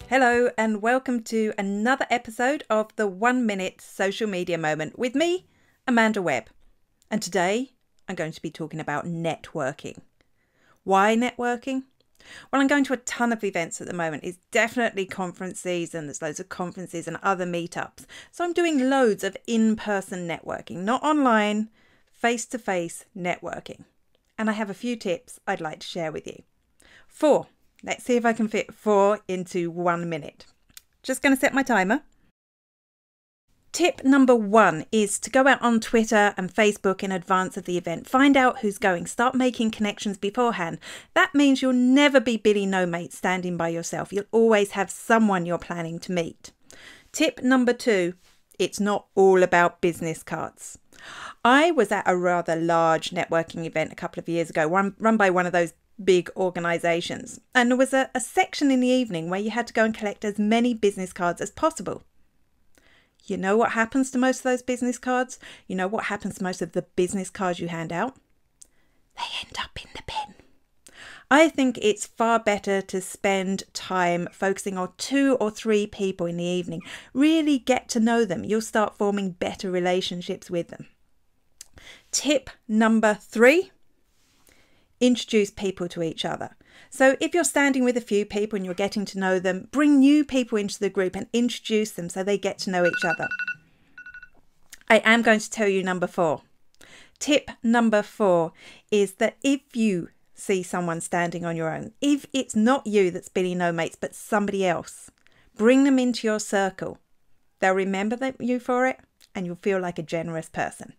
Hello and welcome to another episode of the 1 Minute Social Media Moment with me, Amanda Webb. And today I'm going to be talking about networking. Why networking? Well, I'm going to a ton of events at the moment. It's definitely conference season. There's loads of conferences and other meetups. So I'm doing loads of in-person networking, not online, face-to-face networking. And I have a few tips I'd like to share with you. 4. Let's see if I can fit 4 into 1 minute. Just going to set my timer. Tip number 1 is to go out on Twitter and Facebook in advance of the event. Find out who's going. Start making connections beforehand. That means you'll never be Billy No Mate standing by yourself. You'll always have someone you're planning to meet. Tip number 2, it's not all about business cards. I was at a rather large networking event a couple of years ago, run by one of those big organisations, and there was a section in the evening where you had to go and collect as many business cards as possible. You know what happens to most of those business cards? You know what happens to most of the business cards you hand out? They end up in the bin. I think it's far better to spend time focusing on 2 or 3 people in the evening. Really get to know them. You'll start forming better relationships with them. Tip number 3. Introduce people to each other. So if you're standing with a few people and you're getting to know them, bring new people into the group and introduce them so they get to know each other. I am going to tell you number 4. Tip number 4 is that if you see someone standing on your own, if it's not you that's Billy No Mates but somebody else, bring them into your circle. They'll remember you for it and you'll feel like a generous person.